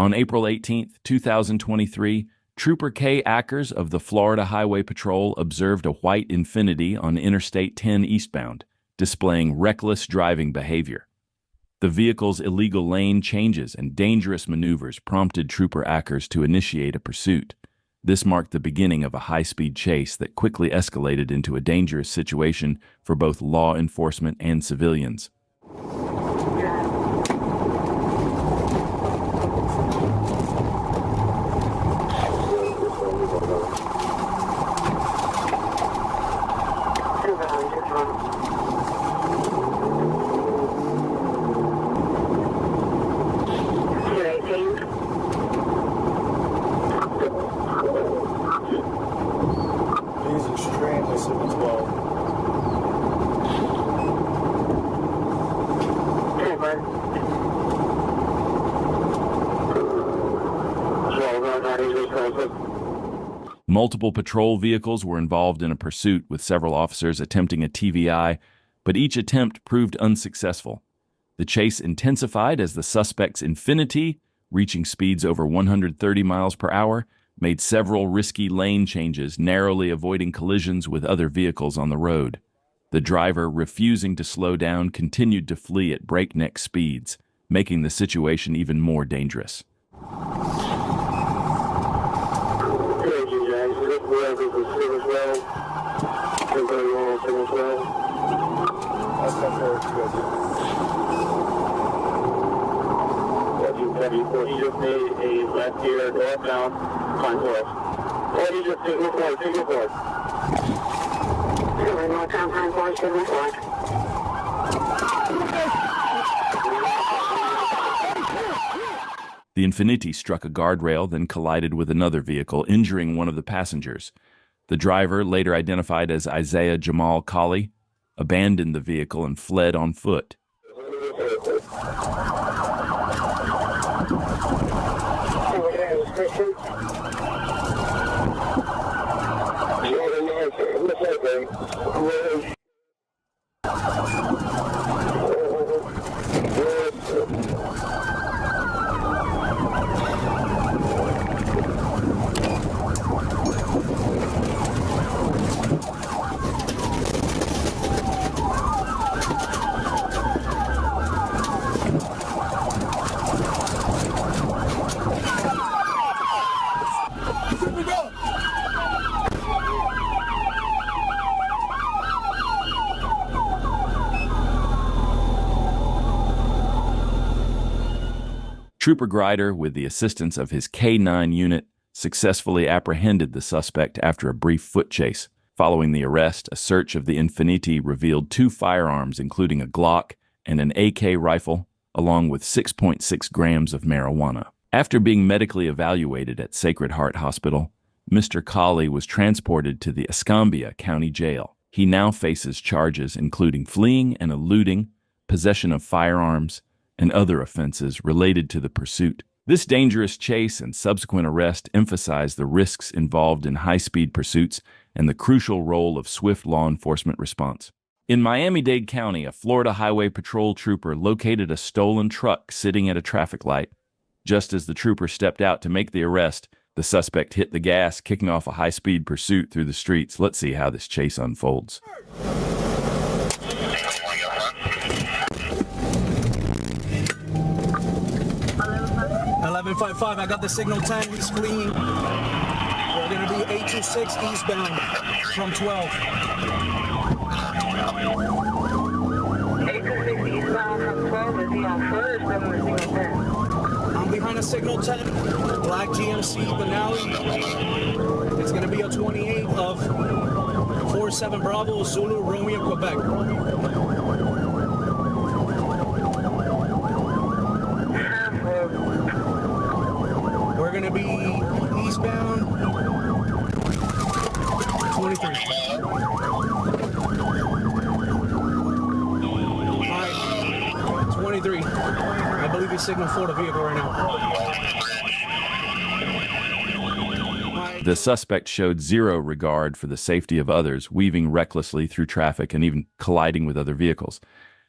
On April 18, 2023, Trooper K. Ackers of the Florida Highway Patrol observed a white Infiniti on Interstate 10 eastbound, displaying reckless driving behavior. The vehicle's illegal lane changes and dangerous maneuvers prompted Trooper Ackers to initiate a pursuit. This marked the beginning of a high-speed chase that quickly escalated into a dangerous situation for both law enforcement and civilians. Multiple patrol vehicles were involved in a pursuit, with several officers attempting a TVI, but each attempt proved unsuccessful. The chase intensified as the suspect's Infiniti, reaching speeds over 130 miles per hour, made several risky lane changes, narrowly avoiding collisions with other vehicles on the road. The driver, refusing to slow down, continued to flee at breakneck speeds, making the situation even more dangerous. He just made a left here, northbound, climb west. Or he just signal forward, signal forward. Northbound, climb forward, signal forward. The Infiniti struck a guardrail, then collided with another vehicle, injuring one of the passengers. The driver, later identified as Isaiah Jamal Colley, abandoned the vehicle and fled on foot. Trooper Grider, with the assistance of his K-9 unit, successfully apprehended the suspect after a brief foot chase. Following the arrest, a search of the Infiniti revealed 2 firearms, including a Glock and an AK rifle, along with 6.6 grams of marijuana. After being medically evaluated at Sacred Heart Hospital, Mr. Colley was transported to the Escambia County Jail. He now faces charges including fleeing and eluding, possession of firearms, and other offenses related to the pursuit. This dangerous chase and subsequent arrest emphasize the risks involved in high-speed pursuits and the crucial role of swift law enforcement response. In Miami-Dade County, a Florida Highway Patrol trooper located a stolen truck sitting at a traffic light. Just as the trooper stepped out to make the arrest, the suspect hit the gas, kicking off a high-speed pursuit through the streets. Let's see how this chase unfolds. 1155, I got the signal 10, he's fleeing. We're going to be 826 eastbound from 12. 826 eastbound from 12, is he on foot or is he on signal 10? I'm behind a signal 10, black GMC Benelli. It's going to be a 28 of 47 Bravo, Zulu, Romeo, Quebec. We're going to be eastbound 23. Alright, 23. I believe he's signal for the vehicle right now. The suspect showed zero regard for the safety of others, weaving recklessly through traffic and even colliding with other vehicles.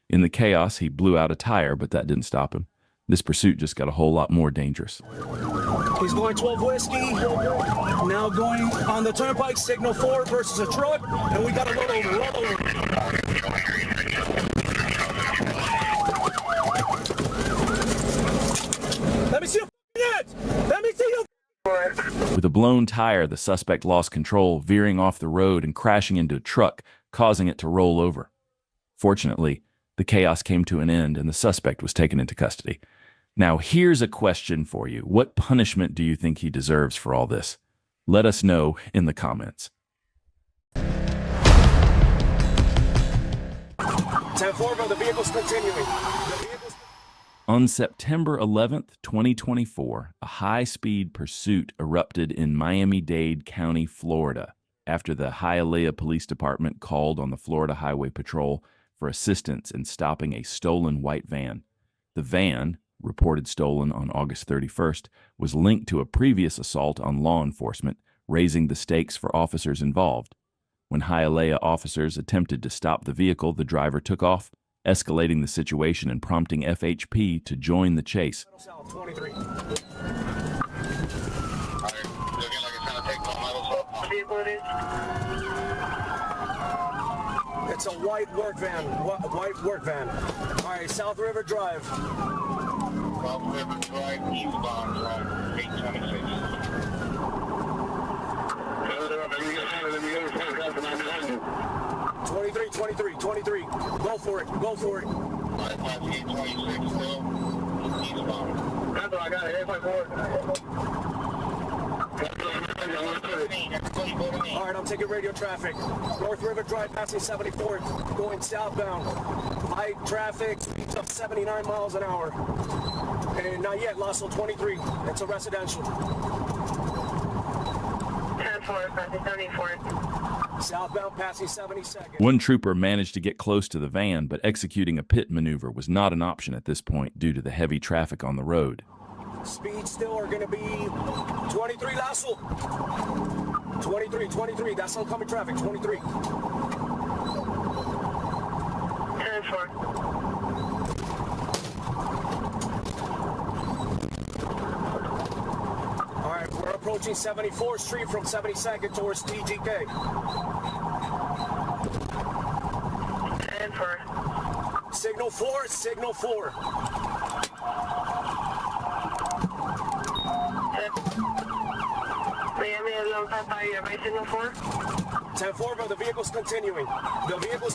In the chaos, he blew out a tire, but that didn't stop him. This pursuit just got a whole lot more dangerous. He's going 12 whiskey. Now going on the turnpike, signal 4 versus a truck, and we got a roll over. Let me see your head. Let me see your. With a blown tire, the suspect lost control, veering off the road and crashing into a truck, causing it to roll over. Fortunately, the chaos came to an end and the suspect was taken into custody. Now, here's a question for you. What punishment do you think he deserves for all this? Let us know in the comments. 10-4, bro. The vehicle's continuing. On September 11th, 2024, a high-speed pursuit erupted in Miami-Dade County, Florida, after the Hialeah Police Department called on the Florida Highway Patrol for assistance in stopping a stolen white van. The van, reported stolen on August 31st, was linked to a previous assault on law enforcement, raising the stakes for officers involved. When Hialeah officers attempted to stop the vehicle, the driver took off, escalating the situation and prompting FHP to join the chase. 23. It's a white work van. White work van. All right, South River Drive. South River Drive, eastbound from 826. 23. Go for it. 826 still, eastbound. That's what I got, 854. All right, I'm taking radio traffic. North River Drive, passing 74th, going southbound. Light traffic, speeds up 79 miles an hour. And not yet, Lasso 23. It's a residential. 10-4, passing 74th. Southbound, passing 72nd. One trooper managed to get close to the van, but executing a pit maneuver was not an option at this point due to the heavy traffic on the road. Speeds still are going to be 23, Lasso. 23. That's oncoming traffic, 23. 10-4. All right, we're approaching 74th Street from 72nd towards TGK. 10-4. Signal 4. Miami is on top by signal 4. 10-4, bro. The vehicle's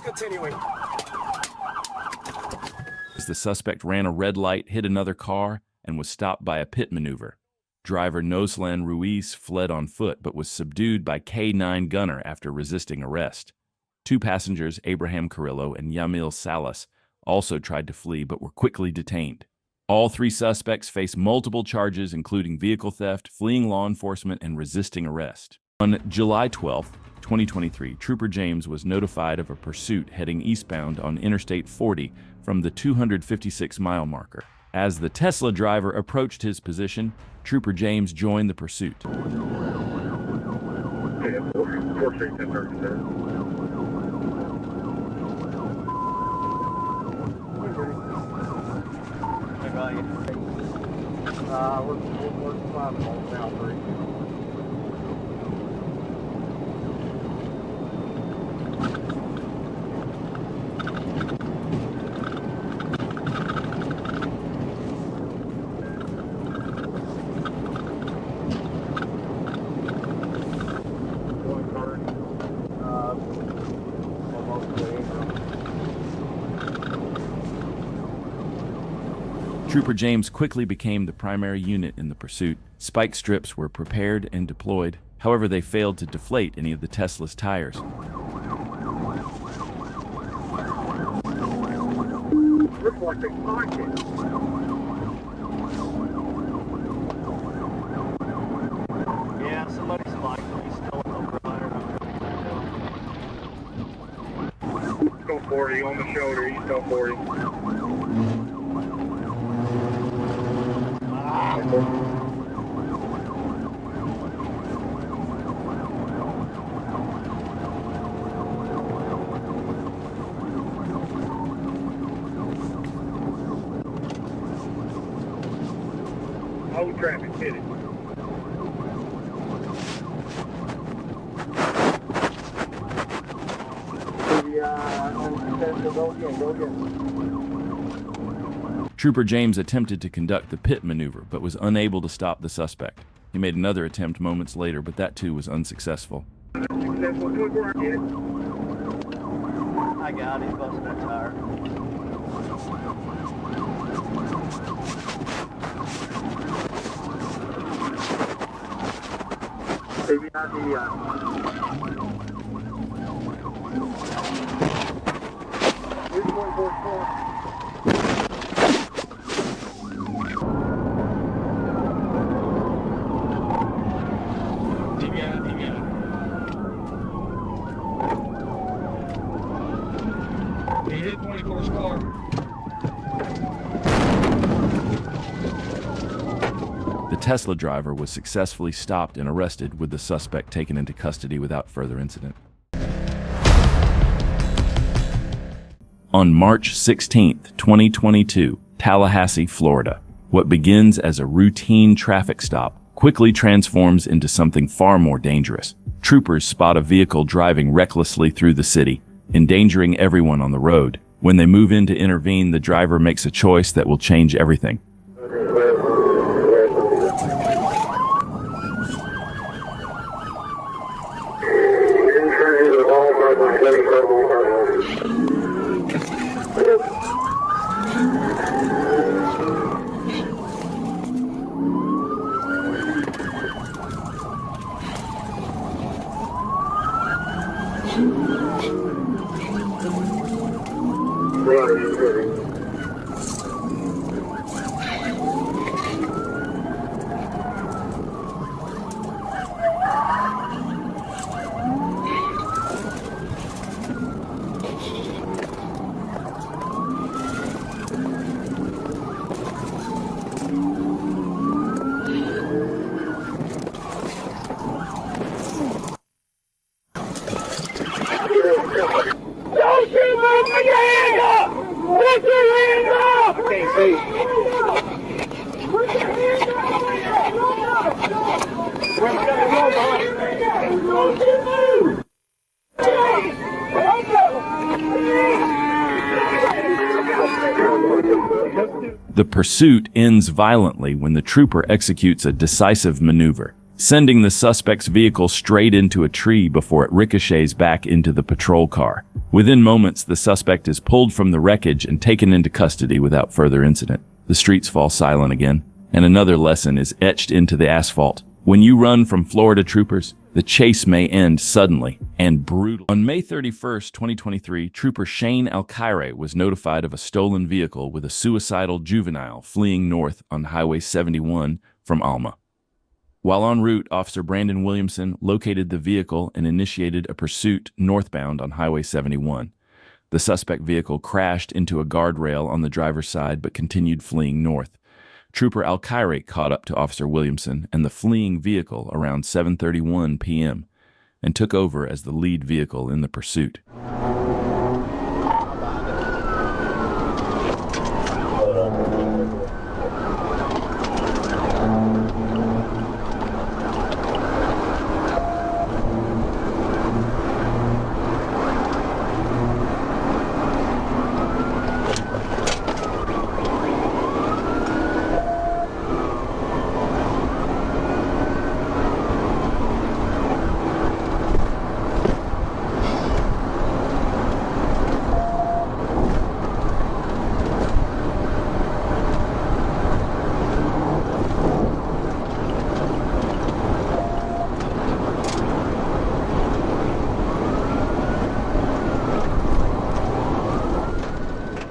continuing. As the suspect ran a red light, hit another car, and was stopped by a pit maneuver. Driver Noslan Ruiz fled on foot but was subdued by K9 gunner after resisting arrest. Two passengers, Abraham Carrillo and Yamil Salas, also tried to flee but were quickly detained. All three suspects face multiple charges including vehicle theft, fleeing law enforcement, and resisting arrest. On July 12, 2023, Trooper James was notified of a pursuit heading eastbound on Interstate 40 from the 256-mile marker. As the Tesla driver approached his position, Trooper James joined the pursuit. We're 5 miles now, 3. Trooper James quickly became the primary unit in the pursuit. Spike strips were prepared and deployed. However, they failed to deflate any of the Tesla's tires. Looks like they spiked it. Yeah, somebody spiked it. He's still on the rider. Go 40 on the shoulder, East 40. Hold traffic, hit it. Go again. Trooper James attempted to conduct the pit maneuver, but was unable to stop the suspect. He made another attempt moments later, but that too was unsuccessful. Successful, 24, get it. I got it, busting that tire. Baby, not the, 24. He hit 24's car. The Tesla driver was successfully stopped and arrested, with the suspect taken into custody without further incident. On March 16, 2022, Tallahassee, Florida, what begins as a routine traffic stop quickly transforms into something far more dangerous. Troopers spot a vehicle driving recklessly through the city, endangering everyone on the road. When they move in to intervene, the driver makes a choice that will change everything. Don't you move! Put your hands up! Put your hands up! I can't see. Put your hands up! Don't you move! The pursuit ends violently when the trooper executes a decisive maneuver, sending the suspect's vehicle straight into a tree before it ricochets back into the patrol car. Within moments, the suspect is pulled from the wreckage and taken into custody without further incident. The streets fall silent again, and another lesson is etched into the asphalt. When you run from Florida troopers, the chase may end suddenly and brutally. On May 31st, 2023, Trooper Shane Alkire was notified of a stolen vehicle with a suicidal juvenile fleeing north on Highway 71 from Alma. While en route, Officer Brandon Williamson located the vehicle and initiated a pursuit northbound on Highway 71. The suspect vehicle crashed into a guardrail on the driver's side but continued fleeing north. Trooper Alkire caught up to Officer Williamson and the fleeing vehicle around 7:31 p.m. and took over as the lead vehicle in the pursuit.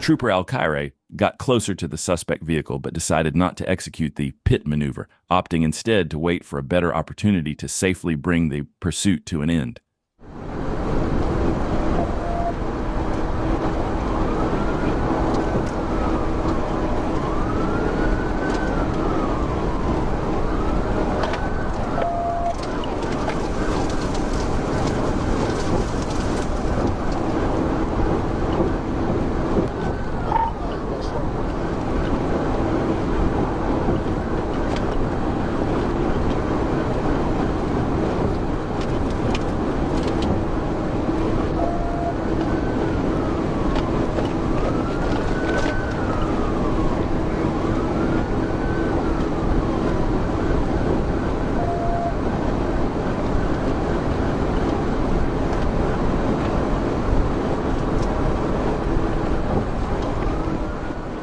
Trooper Alkire got closer to the suspect vehicle but decided not to execute the pit maneuver, opting instead to wait for a better opportunity to safely bring the pursuit to an end.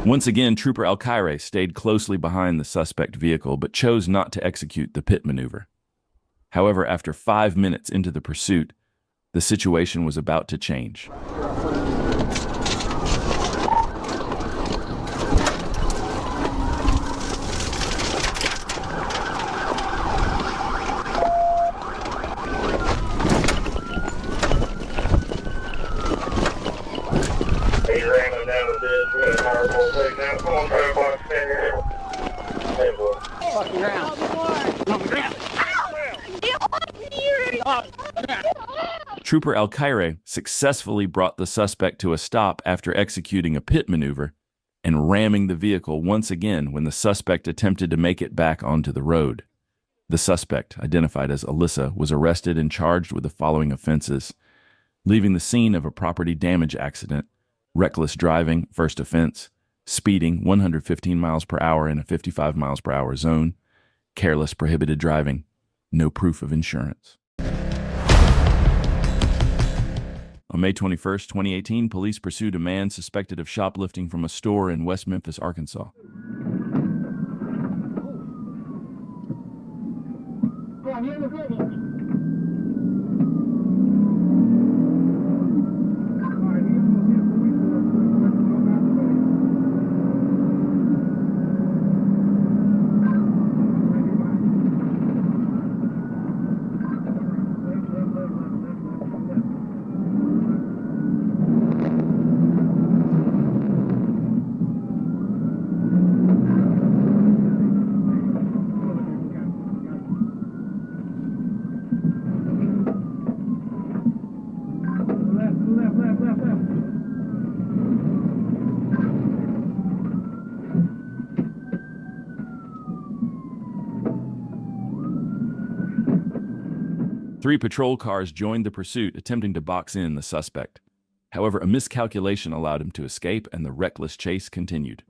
Once again, Trooper Al-Khairi stayed closely behind the suspect vehicle but chose not to execute the pit maneuver. However, after 5 minutes into the pursuit, the situation was about to change. Trooper Al-Khairi successfully brought the suspect to a stop after executing a pit maneuver and ramming the vehicle once again when the suspect attempted to make it back onto the road. The suspect, identified as Alyssa, was arrested and charged with the following offenses: leaving the scene of a property damage accident, reckless driving, first offense, speeding 115 miles per hour in a 55 miles per hour zone, careless prohibited driving, no proof of insurance. On May 21, 2018, police pursued a man suspected of shoplifting from a store in West Memphis, Arkansas. Three patrol cars joined the pursuit, attempting to box in the suspect. However, a miscalculation allowed him to escape, and the reckless chase continued.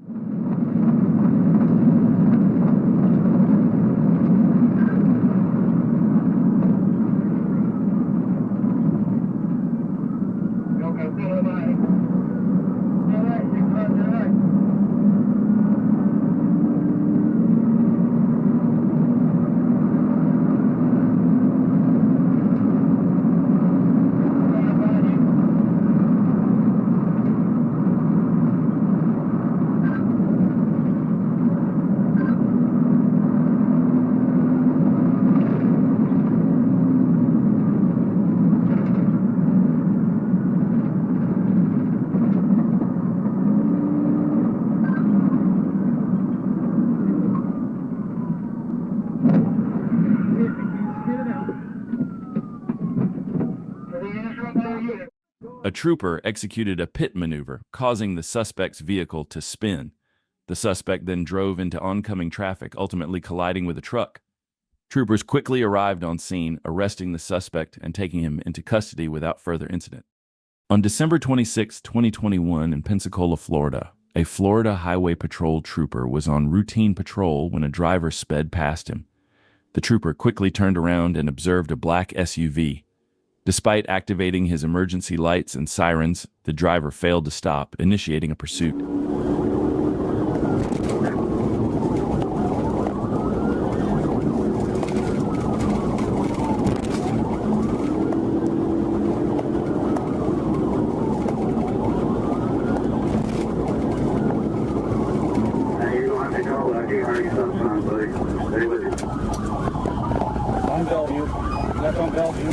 A trooper executed a pit maneuver, causing the suspect's vehicle to spin. The suspect then drove into oncoming traffic, ultimately colliding with a truck. Troopers quickly arrived on scene, arresting the suspect and taking him into custody without further incident. On December 26, 2021, in Pensacola, Florida, a Florida Highway Patrol trooper was on routine patrol when a driver sped past him. The trooper quickly turned around and observed a black SUV. Despite activating his emergency lights and sirens, the driver failed to stop, initiating a pursuit. On Bellevue. That's on Bellevue.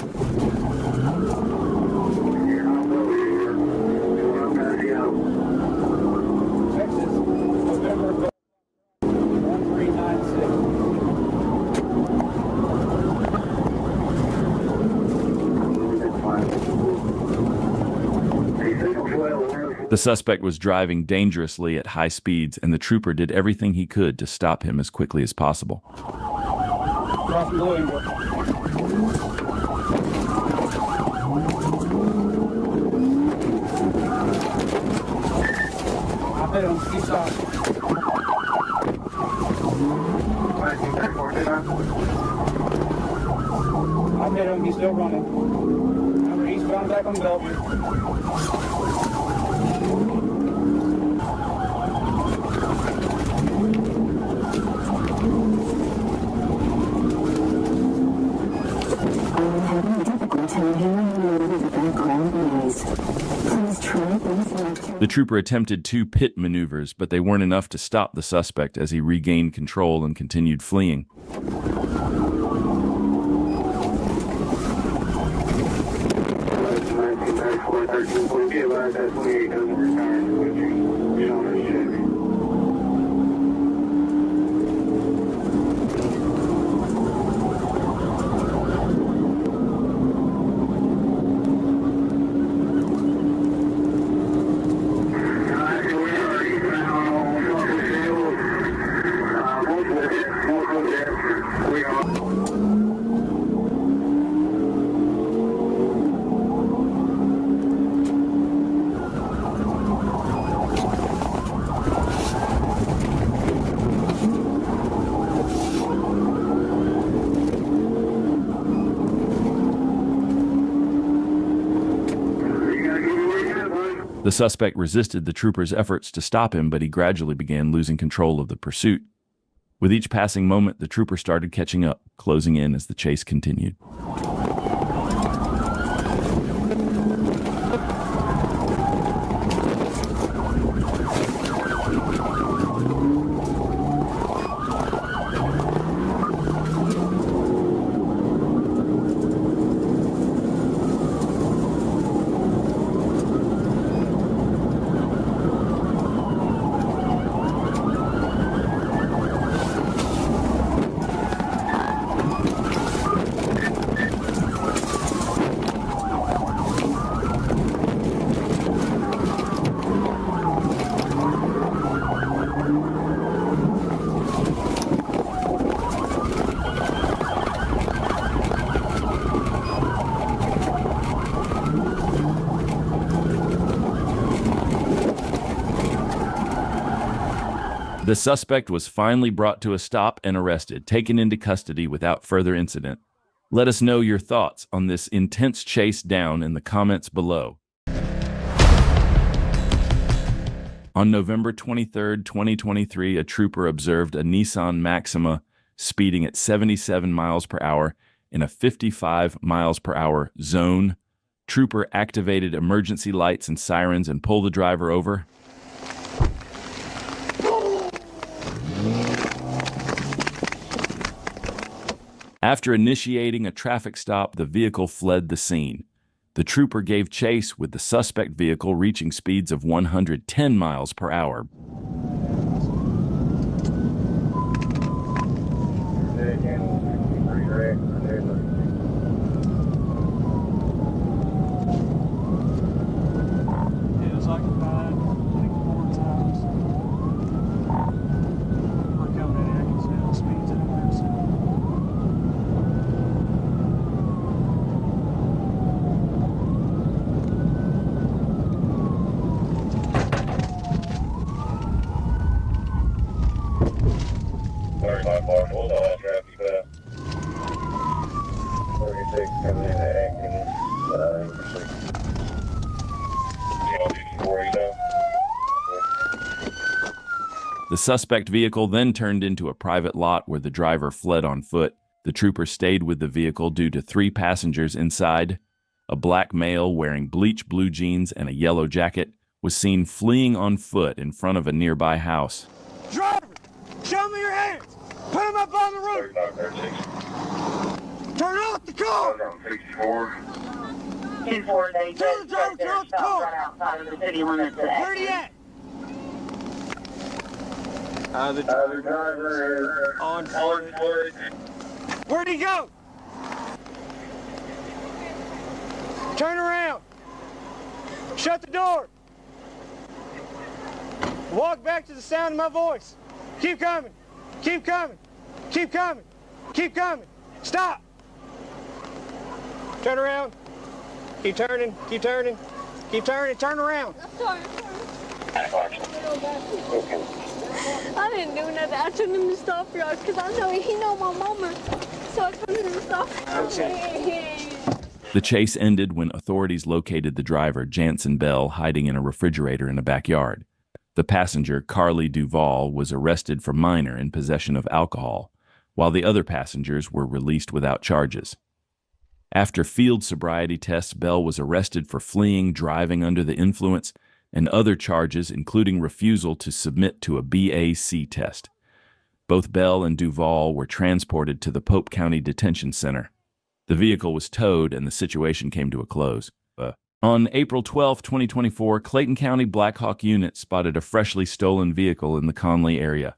Texas, November 1396. The suspect was driving dangerously at high speeds, and the trooper did everything he could to stop him as quickly as possible. Cross blue. I bet him. He stopped. I bet him. He's still running. Remember, he's gone back on Bellevue. The trooper attempted 2 pit maneuvers, but they weren't enough to stop the suspect as he regained control and continued fleeing. The suspect resisted the trooper's efforts to stop him, but he gradually began losing control of the pursuit. With each passing moment, the trooper started catching up, closing in as the chase continued. The suspect was finally brought to a stop and arrested, taken into custody without further incident. Let us know your thoughts on this intense chase down in the comments below. On November 23, 2023, a trooper observed a Nissan Maxima speeding at 77 miles per hour in a 55 miles per hour zone. Trooper activated emergency lights and sirens and pulled the driver over. After initiating a traffic stop, the vehicle fled the scene. The trooper gave chase with the suspect vehicle reaching speeds of 110 miles per hour. The suspect vehicle then turned into a private lot where the driver fled on foot. The trooper stayed with the vehicle due to 3 passengers inside. A black male wearing bleach blue jeans and a yellow jacket was seen fleeing on foot in front of a nearby house. Driver, show me your hands. Put them up on the roof. Turn off the car. 2-4, they Tell the driver, turn off the car. right outside of the city limits at Where he at? The driver is on foot. Where'd he go? Turn around. Shut the door. Walk back to the sound of my voice. Keep coming. Keep coming. Keep coming. Keep coming. Stop. Turn around. Keep turning. Keep turning. Keep turning. Turn around. I'm sorry. I didn't do nothing. I told him to stop y'all because I know he know my mama. So I told him to stop. The chase ended when authorities located the driver, Jansen Bell, hiding in a refrigerator in a backyard. The passenger, Carly Duvall, was arrested for minor in possession of alcohol, while the other passengers were released without charges. After field sobriety tests, Bell was arrested for fleeing, driving under the influence, and other charges, including refusal to submit to a BAC test. Both Bell and Duvall were transported to the Pope County Detention Center. The vehicle was towed and the situation came to a close. On April 12, 2024, Clayton County Black Hawk unit spotted a freshly stolen vehicle in the Conley area.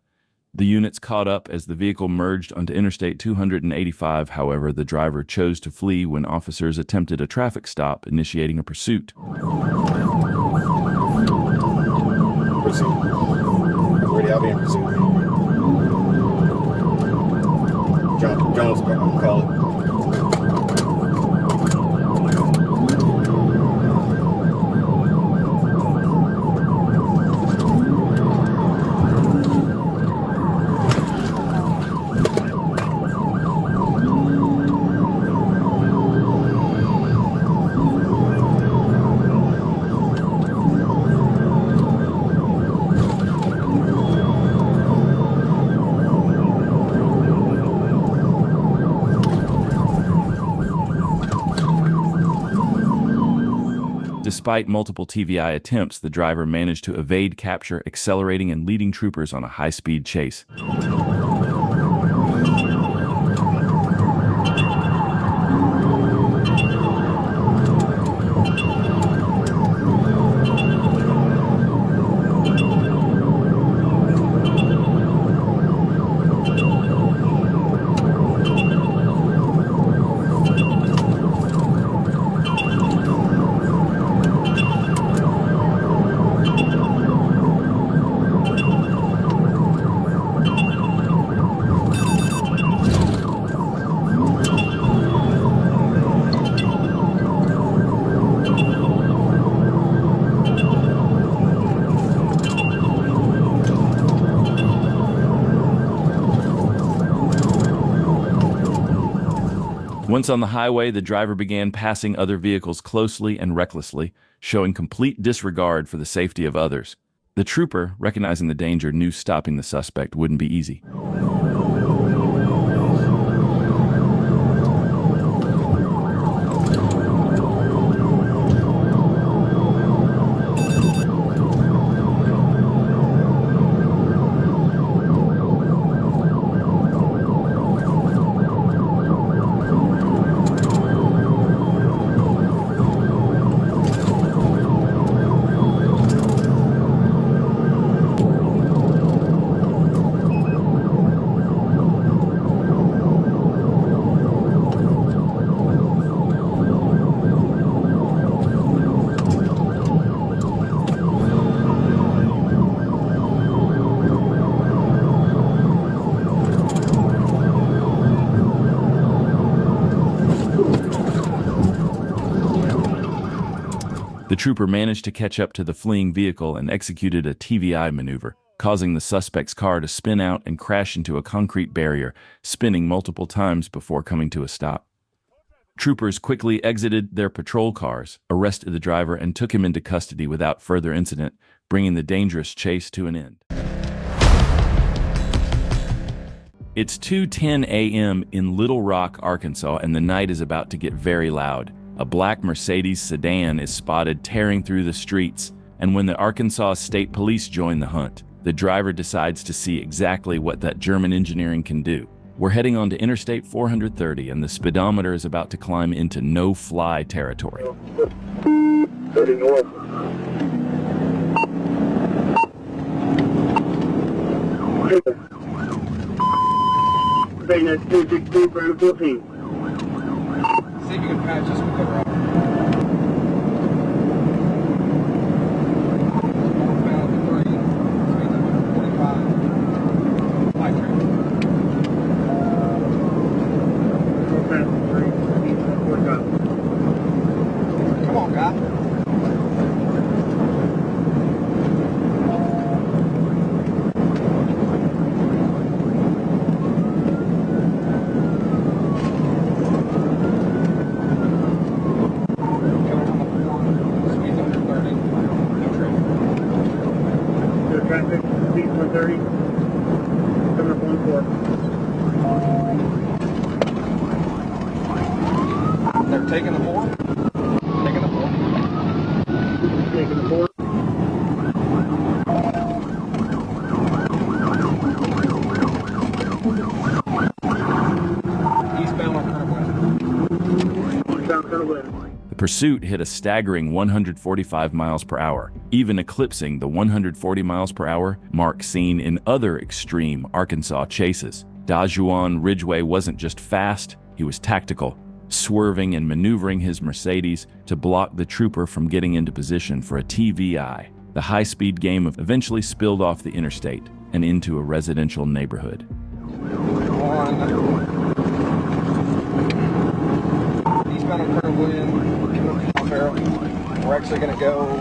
The units caught up as the vehicle merged onto Interstate 285. However, the driver chose to flee when officers attempted a traffic stop, initiating a pursuit. Pursuit. Already out being pursued. Jones call it. Despite multiple TVI attempts, the driver managed to evade capture, accelerating and leading troopers on a high-speed chase. Once on the highway, the driver began passing other vehicles closely and recklessly, showing complete disregard for the safety of others. The trooper, recognizing the danger, knew stopping the suspect wouldn't be easy. The trooper managed to catch up to the fleeing vehicle and executed a TVI maneuver, causing the suspect's car to spin out and crash into a concrete barrier, spinning multiple times before coming to a stop. Troopers quickly exited their patrol cars, arrested the driver, and took him into custody without further incident, bringing the dangerous chase to an end. It's 2:10 a.m. in Little Rock, Arkansas, and the night is about to get very loud. A black Mercedes sedan is spotted tearing through the streets, and when the Arkansas State Police join the hunt, the driver decides to see exactly what that German engineering can do. We're heading onto Interstate 430, and the speedometer is about to climb into no-fly territory. 30 north. That's 262 for the 14. See if you can patch this one over. Come on, guy. Taking the floor. Taking the port. Eastbound on Current. Eastbound Colonel Glenn. The pursuit hit a staggering 145 miles per hour, even eclipsing the 140 miles per hour mark seen in other extreme Arkansas chases. Dajuan Ridgway wasn't just fast, he was tactical, swerving and maneuvering his Mercedes to block the trooper from getting into position for a TVI. The high-speed game eventually spilled off the interstate and into a residential neighborhood. Eastbound on Colonel Glenn. We're actually going to go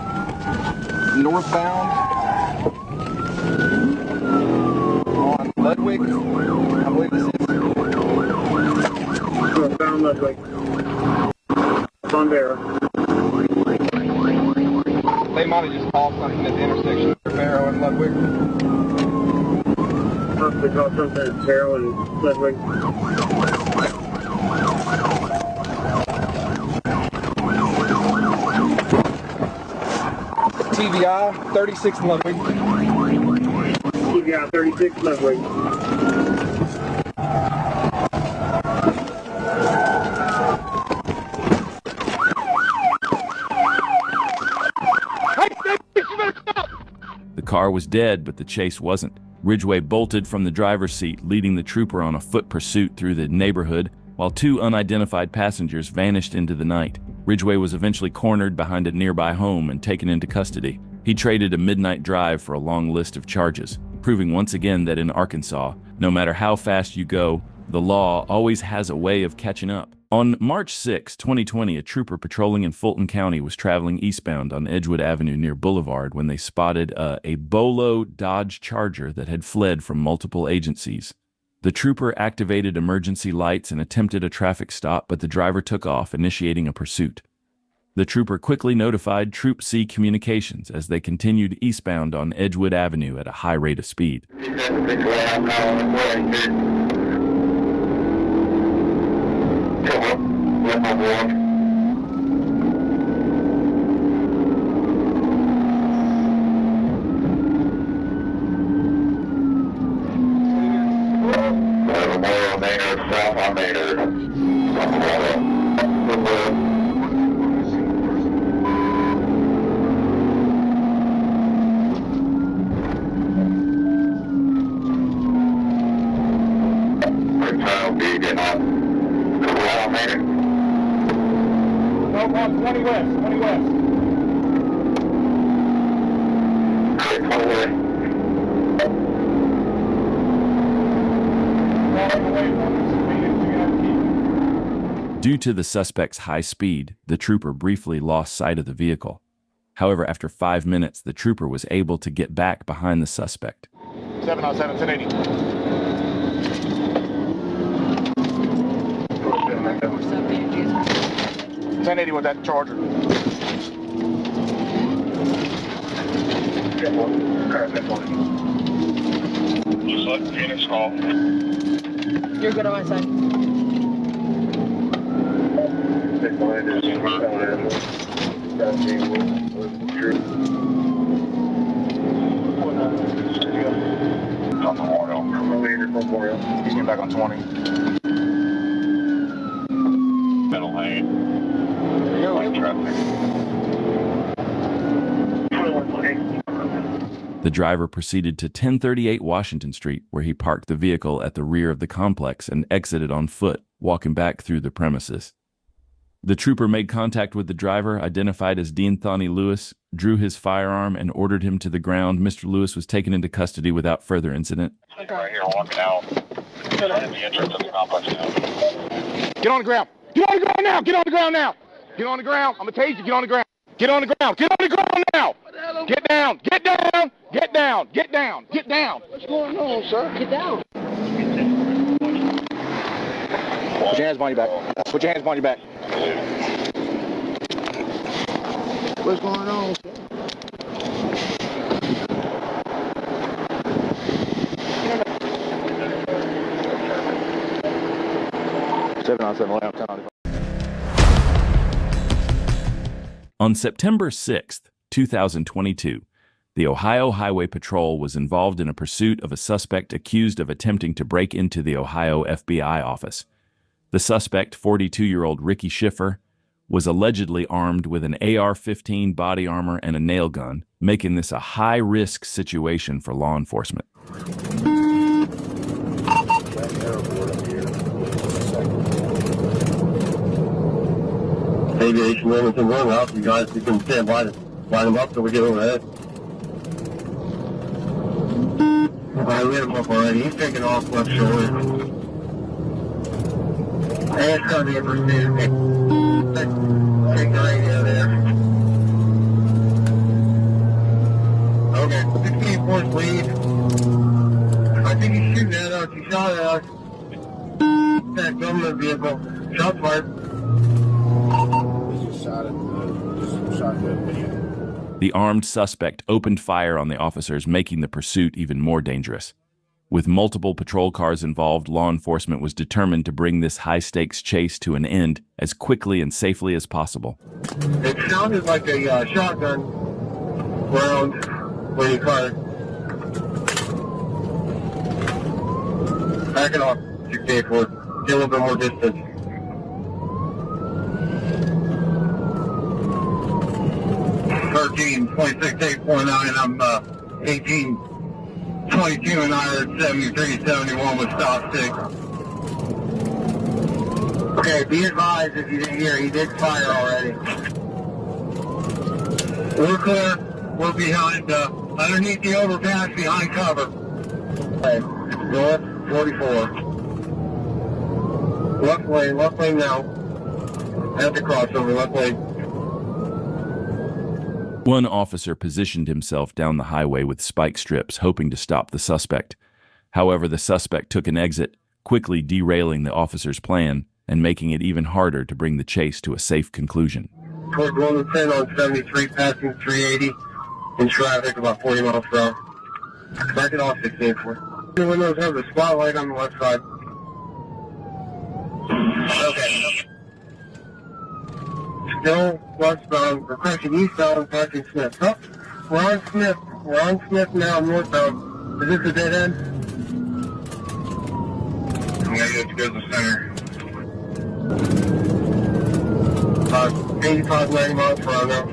northbound on Ludwig. I believe this is. Northbound Ludwig. On there. They might have just called something at the intersection of Farrow and Ludwig. Possibly call something at Farrow and Ludwig. TVI 36 Ludwig. TVI 36 Ludwig. The car was dead, but the chase wasn't. Ridgway bolted from the driver's seat, leading the trooper on a foot pursuit through the neighborhood, while two unidentified passengers vanished into the night. Ridgway was eventually cornered behind a nearby home and taken into custody. He traded a midnight drive for a long list of charges, proving once again that in Arkansas, no matter how fast you go, the law always has a way of catching up. On March 6, 2020, a trooper patrolling in Fulton County was traveling eastbound on Edgewood Avenue near Boulevard when they spotted a Bolo Dodge Charger that had fled from multiple agencies. The trooper activated emergency lights and attempted a traffic stop, but the driver took off, initiating a pursuit. The trooper quickly notified Troop C Communications as they continued eastbound on Edgewood Avenue at a high rate of speed. No, 20 west, 20 west. Due to the suspect's high speed, the trooper briefly lost sight of the vehicle. However, after 5 minutes, the trooper was able to get back behind the suspect. 707, 1080. 1080 with that Charger. Just let Phoenix call. You're good on my side. He's getting back on 20. Middle lane. The driver proceeded to 1038 Washington Street, where he parked the vehicle at the rear of the complex and exited on foot, walking back through the premises. The trooper made contact with the driver, identified as Dean Thonny Lewis, drew his firearm, and ordered him to the ground. Mr. Lewis was taken into custody without further incident. Right here, walking out. At the entrance of the complex now. Get on the ground. Get on the ground now. Get on the ground now. Get on the ground. I'm going to tase you. Get on the ground. Get on the ground. Get on the ground now. Get down. Get down. Get down. Get down. Get down. What's going on, sir? Get down. Put your hands behind your back. Put your hands behind your back. What's going on, sir? Seven on 7, 10 on On September 6, 2022, the Ohio Highway Patrol was involved in a pursuit of a suspect accused of attempting to break into the Ohio FBI office. The suspect, 42-year-old Ricky Schiffer, was allegedly armed with an AR-15 body armor and a nail gun, making this a high-risk situation for law enforcement. Aviation Wilmington Road out. You guys, you can stand by to line them up till we get overhead. I lit him up already. He's taking off left shoulder. And it's going to be a pursuit. Take the radio there. Okay, 16 points lead. I think he's shooting at us. He shot at us. That government vehicle. Shots fired. The armed suspect opened fire on the officers, making the pursuit even more dangerous. With multiple patrol cars involved, law enforcement was determined to bring this high-stakes chase to an end as quickly and safely as possible. It sounded like a shotgun round when he fired. Back it off, 684. Get a little bit more distance. $13, 26.849. I'm 18.22 and I are at 73.71 with stop 6. Okay, be advised if you didn't hear, he did fire already. We're clear. We're behind, underneath the overpass, behind cover. Okay, north 44. Left lane now. At the crossover, left lane. One officer positioned himself down the highway with spike strips, hoping to stop the suspect. However, the suspect took an exit, quickly derailing the officer's plan and making it even harder to bring the chase to a safe conclusion. Toward Wilmington on 73, passing 380 in traffic, about 40 miles per hour. Back it off 684. The windows have the spotlight on the left side. Okay. Still westbound, we're crashing eastbound, passing Smith. Oh, we're on Smith. We're on Smith now, northbound. Is this a dead end? Negative, to go to the center. 85, 90 miles per hour now.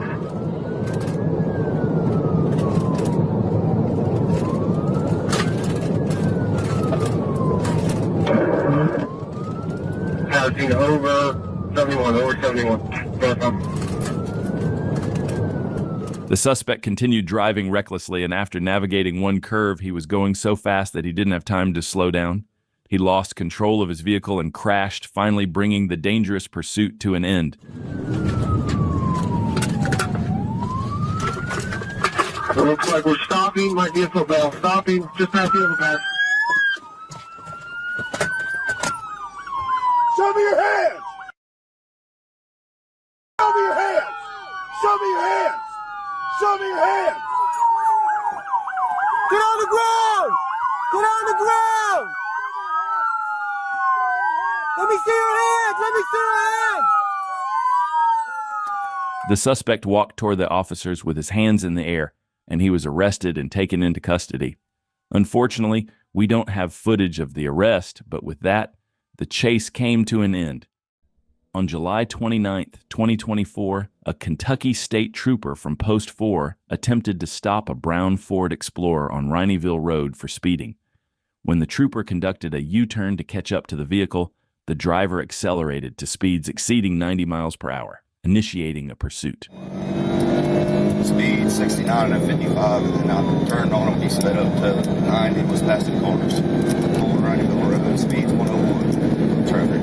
Passing over 71, over 71. The suspect continued driving recklessly, and after navigating one curve, he was going so fast that he didn't have time to slow down. He lost control of his vehicle and crashed, finally bringing the dangerous pursuit to an end. It looks like we're stopping. Might be a football. Stopping just past the overpass. Show me your hands! Show me your hands! Show me your hands! Show me your hands! Get on the ground! Get on the ground! Let me see your hands! Let me see your hands! The suspect walked toward the officers with his hands in the air, and he was arrested and taken into custody. Unfortunately, we don't have footage of the arrest, but with that, the chase came to an end. On July 29, 2024, a Kentucky state trooper from Post 4 attempted to stop a brown Ford Explorer on Rineyville Road for speeding. When the trooper conducted a U-turn to catch up to the vehicle, the driver accelerated to speeds exceeding 90 miles per hour, initiating a pursuit. Speed 69 and 55, and then I turned on him. He sped up to 90, was passing corners. Pulled right into the road, speeds 101. Traffic.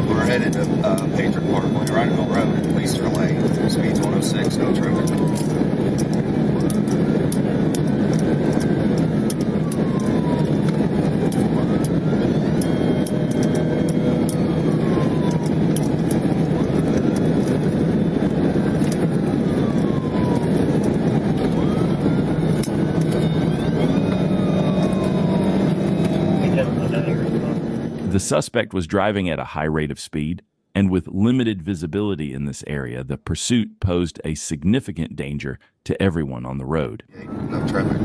We're headed to Patriot Parkway, Rineyville Road, Eastern Lane. Speeds 106, no traffic. The suspect was driving at a high rate of speed, and with limited visibility in this area, the pursuit posed a significant danger to everyone on the road. No traffic.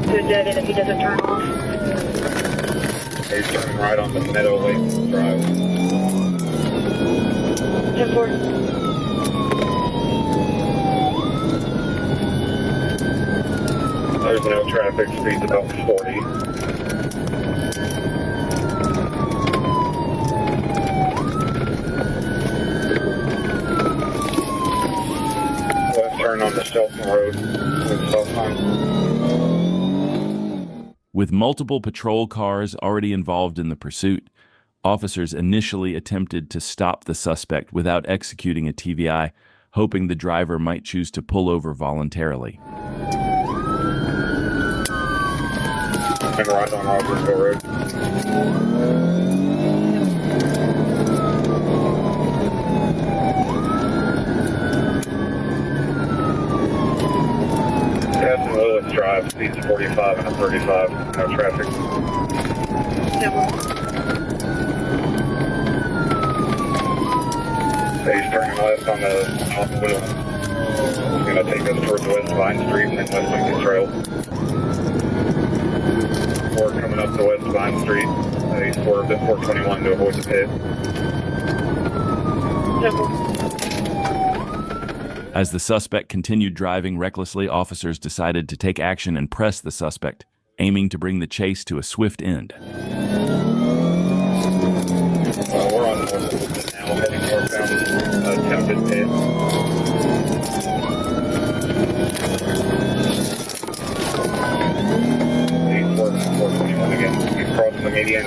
Good dead if he doesn't turn off. He's turning right on the Meadow Lake Drive. 10-4. There's no traffic, speed's about 40. Left turn on the Shelton Road with stop sign. With multiple patrol cars already involved in the pursuit, officers initially attempted to stop the suspect without executing a TVI, hoping the driver might choose to pull over voluntarily. And right on Rogersville Road. That's Lewis Drive, speeds 45 and a 35, no traffic. 10-4. He's turning left on the North Wheel. He's going to take us towards West Vine Street and then West Lincoln Trail. We're coming up to West Vine Street. He swerved at 421 to avoid the pit. 10-4. As the suspect continued driving recklessly, officers decided to take action and press the suspect, aiming to bring the chase to a swift end. We're on north now, heading northbound, attempted pit. He's swerving at 421 again. He's crossing the median.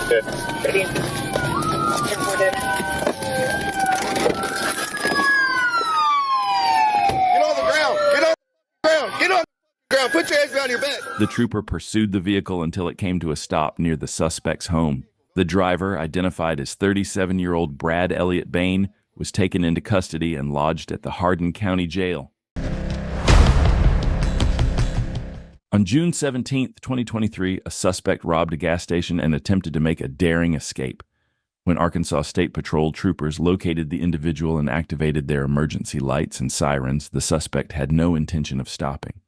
Dead. 10-4 dead. Get on the ground! Get on the ground! Get on the ground! Put your hands behind your back! The trooper pursued the vehicle until it came to a stop near the suspect's home. The driver, identified as 37-year-old Brad Elliott Bain, was taken into custody and lodged at the Hardin County Jail. On June 17, 2023, a suspect robbed a gas station and attempted to make a daring escape. When Arkansas State Patrol troopers located the individual and activated their emergency lights and sirens, the suspect had no intention of stopping.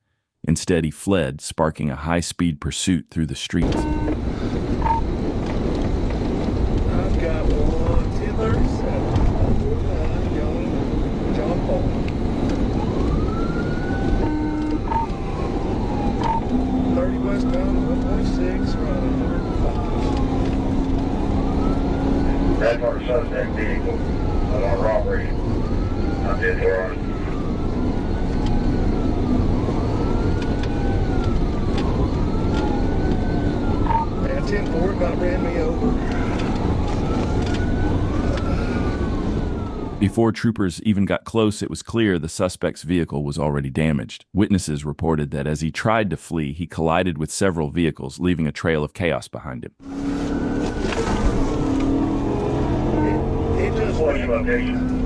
Instead, he fled, sparking a high-speed pursuit through the streets. I've got 1-237. John Paul. 30 westbound, 146, running 105. That's our suspect vehicle of our robbery. Not dead for us. Man, 10-4 about ran me over. Before troopers even got close, it was clear the suspect's vehicle was already damaged. Witnesses reported that as he tried to flee, he collided with several vehicles, leaving a trail of chaos behind him. It just What's your location?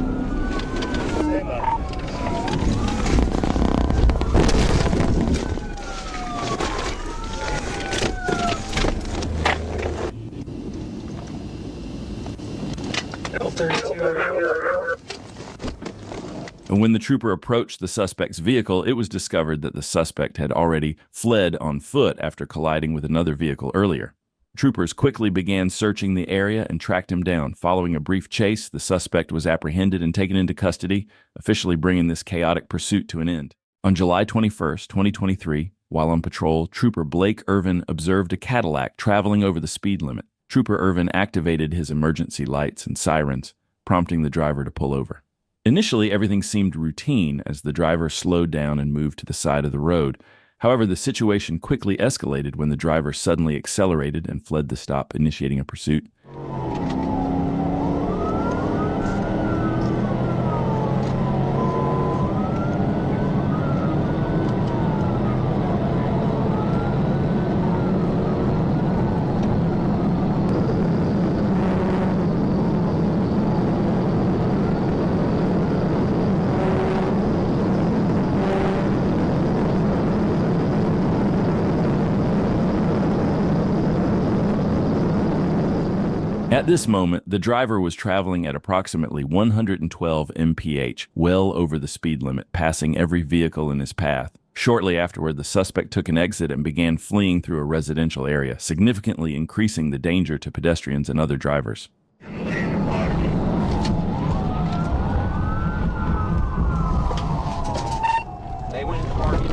And when the trooper approached the suspect's vehicle, it was discovered that the suspect had already fled on foot after colliding with another vehicle earlier. Troopers quickly began searching the area and tracked him down. Following a brief chase, the suspect was apprehended and taken into custody, officially bringing this chaotic pursuit to an end. On July 21, 2023, while on patrol, Trooper Blake Irvin observed a Cadillac traveling over the speed limit. Trooper Irvin activated his emergency lights and sirens, prompting the driver to pull over. Initially, everything seemed routine as the driver slowed down and moved to the side of the road. However, the situation quickly escalated when the driver suddenly accelerated and fled the stop, initiating a pursuit. At this moment, the driver was traveling at approximately 112 mph, well over the speed limit, passing every vehicle in his path. Shortly afterward, the suspect took an exit and began fleeing through a residential area, significantly increasing the danger to pedestrians and other drivers. They went to party.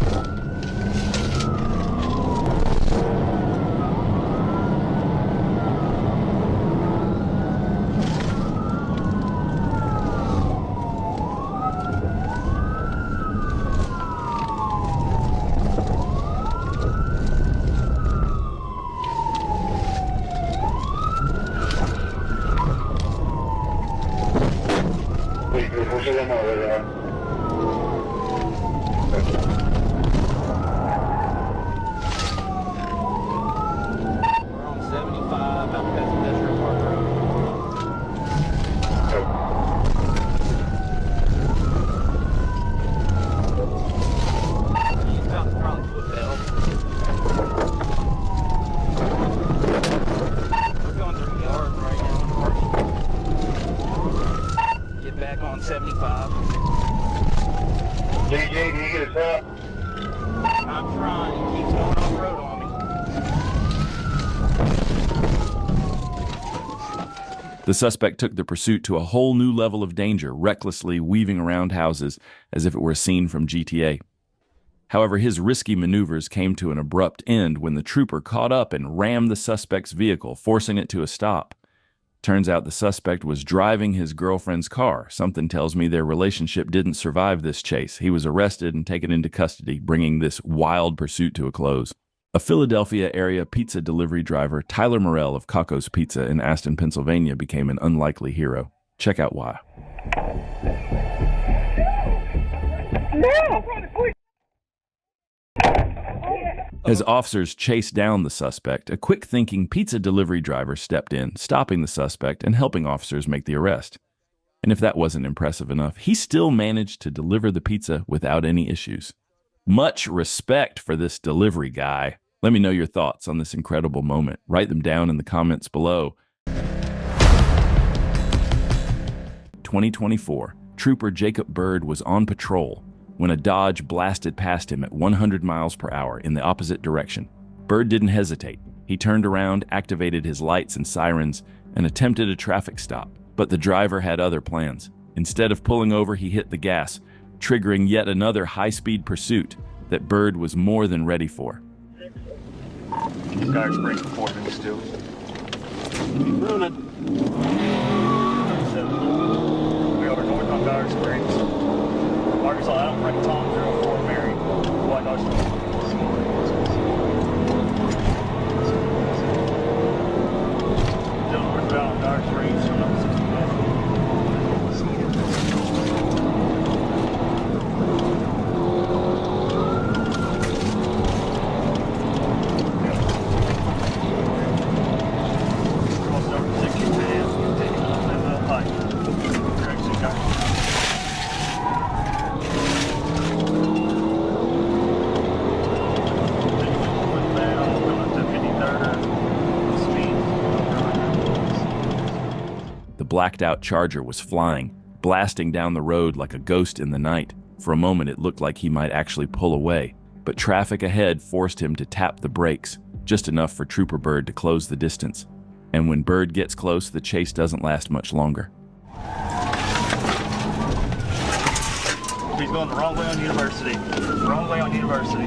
We're on 75 out past Industrial Park Road. He's about to probably foot pedal. We're going through yards right now. Get back on 75. JJ, can you get us out? I'm trying. He keeps going off road on me. The suspect took the pursuit to a whole new level of danger, recklessly weaving around houses as if it were a scene from GTA. However, his risky maneuvers came to an abrupt end when the trooper caught up and rammed the suspect's vehicle, forcing it to a stop. Turns out the suspect was driving his girlfriend's car. Something tells me their relationship didn't survive this chase. He was arrested and taken into custody, bringing this wild pursuit to a close. A Philadelphia area pizza delivery driver, Tyler Morrell of Caco's Pizza in Aston, Pennsylvania, became an unlikely hero. Check out why. As officers chased down the suspect, a quick-thinking pizza delivery driver stepped in, stopping the suspect and helping officers make the arrest. And if that wasn't impressive enough, he still managed to deliver the pizza without any issues. Much respect for this delivery guy. Let me know your thoughts on this incredible moment. Write them down in the comments below. 2024, Trooper Jacob Byrd was on patrol when a Dodge blasted past him at 100 miles per hour in the opposite direction. Byrd didn't hesitate. He turned around, activated his lights and sirens, and attempted a traffic stop. But the driver had other plans. Instead of pulling over, he hit the gas, triggering yet another high-speed pursuit that Byrd was more than ready for. Dire Springs before me still. Running. We are north on Dire Springs. Arkansas, I don't bring Tom 04 Mary. White Dodge. Still northbound on Dire Springs, still number 60. The blacked-out Charger was flying, blasting down the road like a ghost in the night. For a moment, it looked like he might actually pull away, but traffic ahead forced him to tap the brakes, just enough for Trooper Byrd to close the distance. And when Byrd gets close, the chase doesn't last much longer. He's going the wrong way on University. Wrong way on University.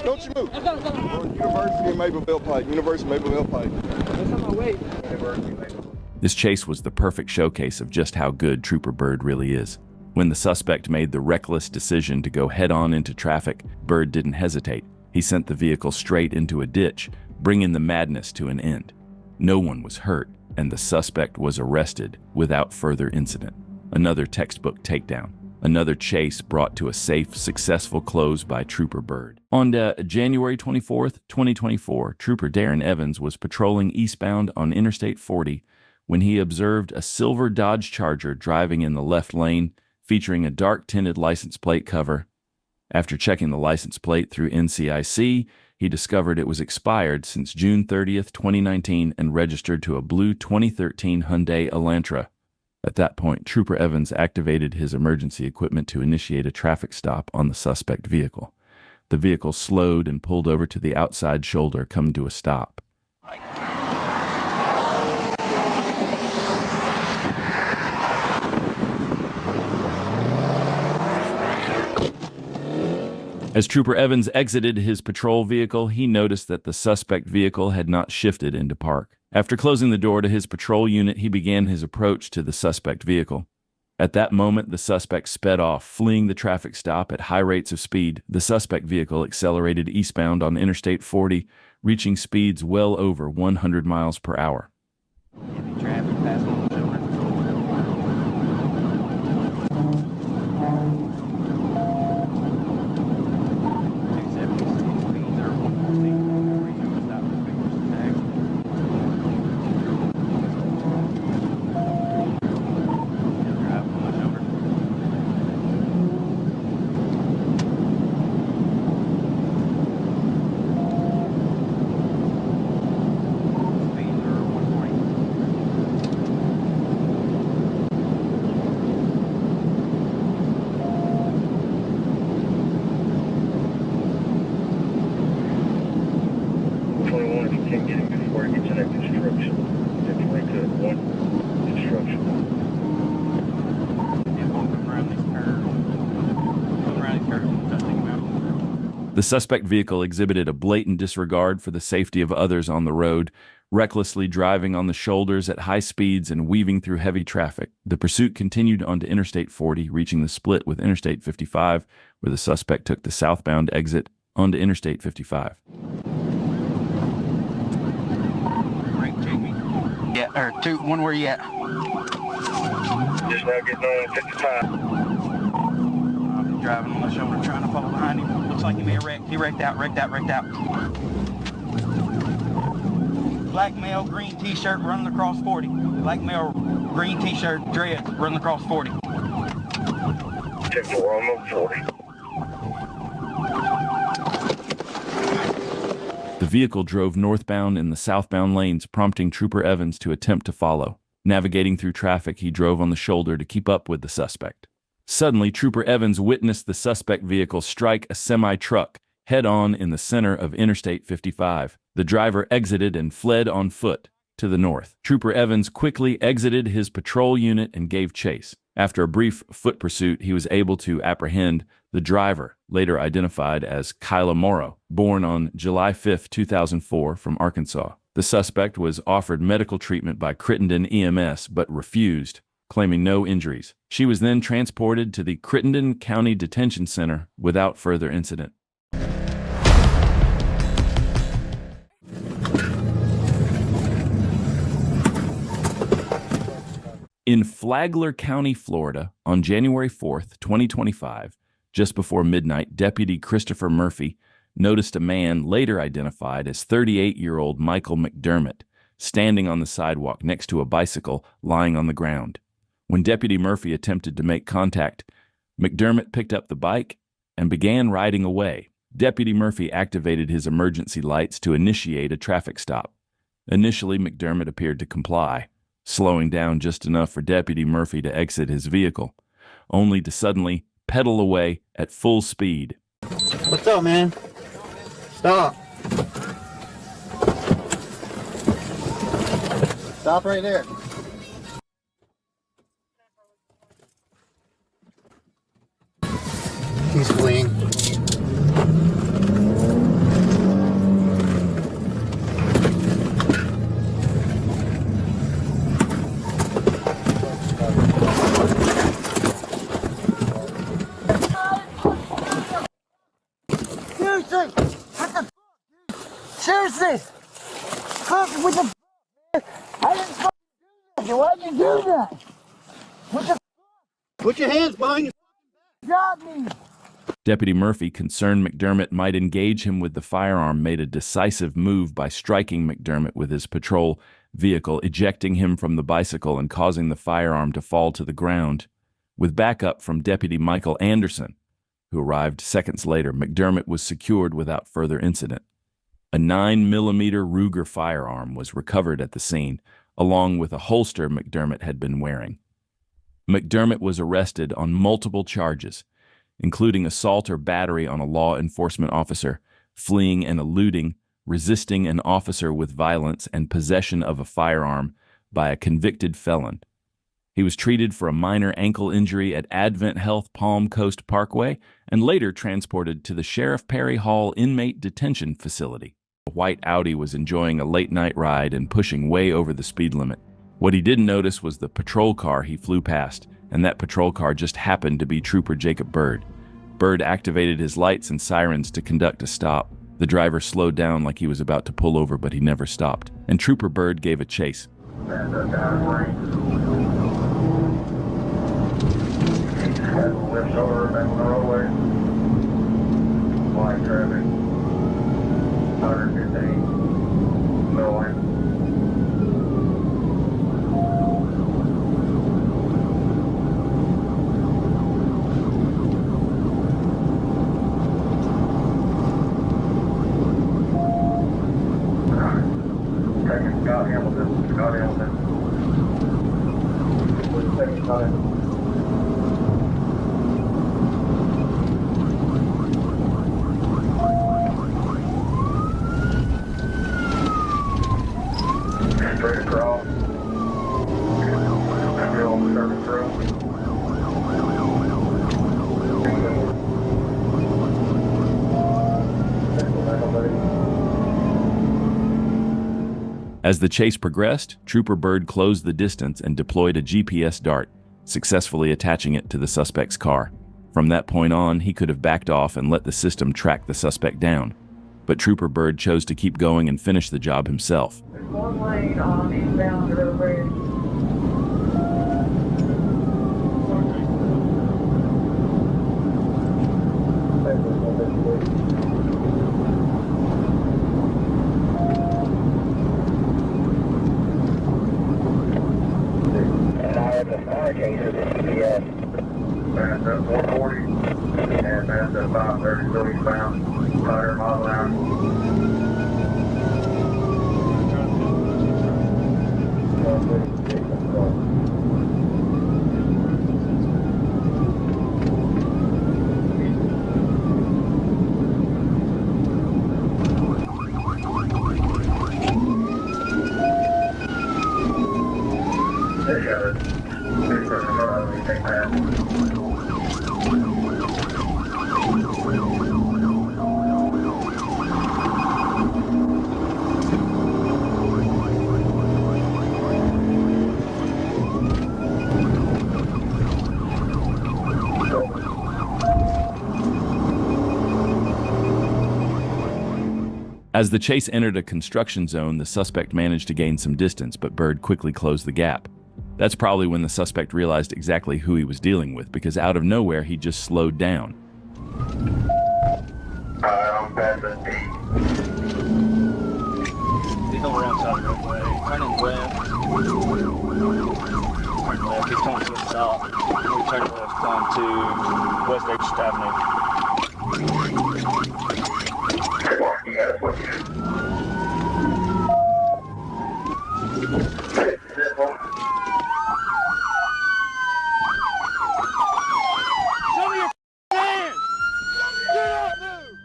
Don't you move. University of Mapleville Pike. University of Mapleville Pike. That's on my way. This chase was the perfect showcase of just how good Trooper Byrd really is. When the suspect made the reckless decision to go head-on into traffic, Byrd didn't hesitate. He sent the vehicle straight into a ditch, bringing the madness to an end. No one was hurt, and the suspect was arrested without further incident. Another textbook takedown. Another chase brought to a safe, successful close by Trooper Bird. On January 24th, 2024, Trooper Darren Evans was patrolling eastbound on Interstate 40 when he observed a silver Dodge Charger driving in the left lane, featuring a dark-tinted license plate cover. After checking the license plate through NCIC, he discovered it was expired since June 30th, 2019 and registered to a blue 2013 Hyundai Elantra. At that point, Trooper Evans activated his emergency equipment to initiate a traffic stop on the suspect vehicle. The vehicle slowed and pulled over to the outside shoulder, coming to a stop. As Trooper Evans exited his patrol vehicle, he noticed that the suspect vehicle had not shifted into park. After closing the door to his patrol unit, he began his approach to the suspect vehicle. At that moment, the suspect sped off, fleeing the traffic stop at high rates of speed. The suspect vehicle accelerated eastbound on Interstate 40, reaching speeds well over 100 miles per hour. The suspect vehicle exhibited a blatant disregard for the safety of others on the road, recklessly driving on the shoulders at high speeds and weaving through heavy traffic. The pursuit continued onto Interstate 40, reaching the split with Interstate 55, where the suspect took the southbound exit onto Interstate 55. Yeah, or two, one where you at? Just now getting on 55. Driving on my shoulder, trying to follow behind him. Looks like he may have wrecked. He wrecked out. Black male, green t-shirt, running across 40. Black male, green t-shirt, dreads, running across 40. 10-4 on 40. The vehicle drove northbound in the southbound lanes, prompting Trooper Evans to attempt to follow. Navigating through traffic, he drove on the shoulder to keep up with the suspect. Suddenly, Trooper Evans witnessed the suspect vehicle strike a semi-truck head-on in the center of Interstate 55. The driver exited and fled on foot to the north. Trooper Evans quickly exited his patrol unit and gave chase. After a brief foot pursuit, he was able to apprehend the driver, later identified as Kyla Morrow, born on July 5, 2004, from Arkansas. The suspect was offered medical treatment by Crittenden EMS but refused, claiming no injuries. She was then transported to the Crittenden County Detention Center without further incident. In Flagler County, Florida, on January 4th, 2025, just before midnight, Deputy Christopher Murphy noticed a man later identified as 38-year-old Michael McDermott standing on the sidewalk next to a bicycle lying on the ground. When Deputy Murphy attempted to make contact, McDermott picked up the bike and began riding away. Deputy Murphy activated his emergency lights to initiate a traffic stop. Initially, McDermott appeared to comply, slowing down just enough for Deputy Murphy to exit his vehicle, only to suddenly pedal away at full speed. What's up, man? Stop. Stop right there. He's fleeing. Seriously! What the fuck, dude? Seriously! Fuck, what the fuck, man? I didn't fucking do that! Why'd you do that? What the fuck? Put your hands behind your Got me! Deputy Murphy, concerned McDermott might engage him with the firearm, made a decisive move by striking McDermott with his patrol vehicle, ejecting him from the bicycle and causing the firearm to fall to the ground. With backup from Deputy Michael Anderson, who arrived seconds later, McDermott was secured without further incident. A 9mm Ruger firearm was recovered at the scene, along with a holster McDermott had been wearing. McDermott was arrested on multiple charges, including assault or battery on a law enforcement officer, fleeing and eluding, resisting an officer with violence, and possession of a firearm by a convicted felon. He was treated for a minor ankle injury at Advent Health Palm Coast Parkway and later transported to the Sheriff Perry Hall Inmate Detention Facility. A white Audi was enjoying a late-night ride and pushing way over the speed limit. What he didn't notice was the patrol car he flew past, and that patrol car just happened to be Trooper Jacob Bird. Bird activated his lights and sirens to conduct a stop. The driver slowed down like he was about to pull over, but he never stopped, and Trooper Bird gave a chase. White traffic, 115, no lane. Taking Scott Hamilton, Scott Hamilton. Taking Scott Hamilton. Straight across. Still on the service road. As the chase progressed, Trooper Bird closed the distance and deployed a GPS dart, successfully attaching it to the suspect's car. From that point on, he could have backed off and let the system track the suspect down. But Trooper Bird chose to keep going and finish the job himself. There's one lane on eastbound River Bridge. And I have the fire cases in GPS. Fast up 440 and fast up 530, still eastbound, 100 miles an hour. As the chase entered a construction zone, the suspect managed to gain some distance, but Bird quickly closed the gap. That's probably when the suspect realized exactly who he was dealing with, because out of nowhere, he just slowed down. I'm past the D. He's over outside the roadway, turning left. Turn left, he's coming to the south. We turn left onto West 8th Avenue. Yeah, that's what you do.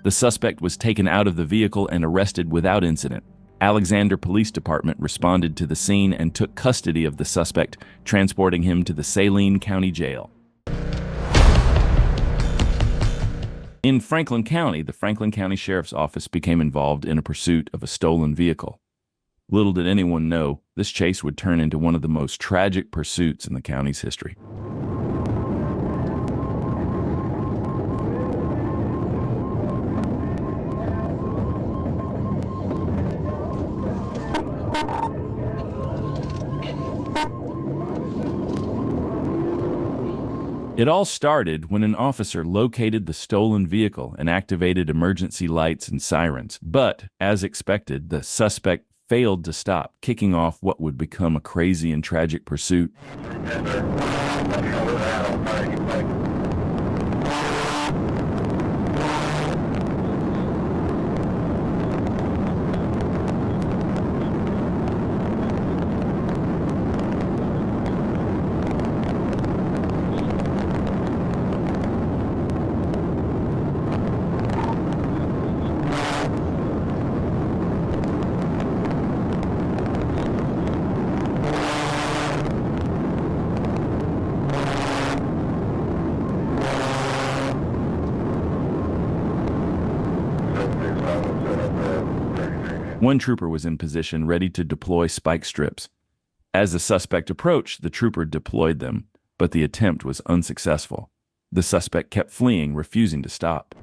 The suspect was taken out of the vehicle and arrested without incident. Alexander Police Department responded to the scene and took custody of the suspect, transporting him to the Saline County Jail. In Franklin County, the Franklin County Sheriff's Office became involved in a pursuit of a stolen vehicle. Little did anyone know, this chase would turn into one of the most tragic pursuits in the county's history. It all started when an officer located the stolen vehicle and activated emergency lights and sirens. But, as expected, the suspect failed to stop, kicking off what would become a crazy and tragic pursuit. One trooper was in position, ready to deploy spike strips. As the suspect approached, the trooper deployed them, but the attempt was unsuccessful. The suspect kept fleeing, refusing to stop.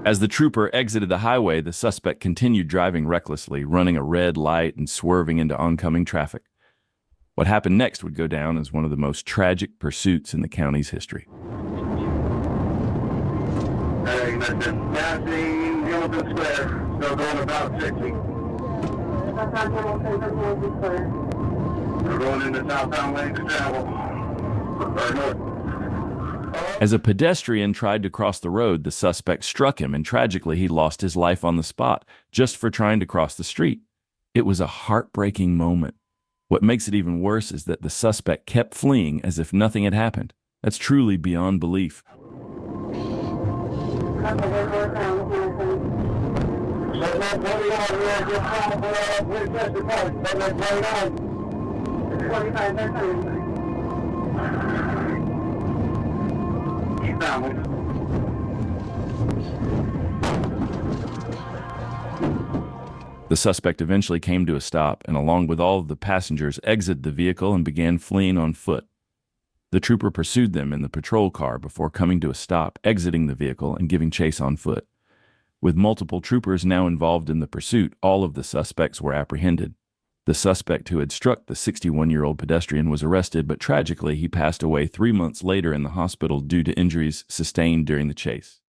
As the trooper exited the highway, the suspect continued driving recklessly, running a red light and swerving into oncoming traffic. What happened next would go down as one of the most tragic pursuits in the county's history. Hey, Mr. Passing Hamilton Square, still going about 60. We're going into southbound lanes of travel. Or north. As a pedestrian tried to cross the road, the suspect struck him, and tragically he lost his life on the spot, just for trying to cross the street. It was a heartbreaking moment. What makes it even worse is that the suspect kept fleeing as if nothing had happened. That's truly beyond belief. The suspect eventually came to a stop and, along with all of the passengers, exited the vehicle and began fleeing on foot. The trooper pursued them in the patrol car before coming to a stop, exiting the vehicle and giving chase on foot. With multiple troopers now involved in the pursuit, all of the suspects were apprehended. The suspect who had struck the 61-year-old pedestrian was arrested, but tragically he passed away 3 months later in the hospital due to injuries sustained during the chase.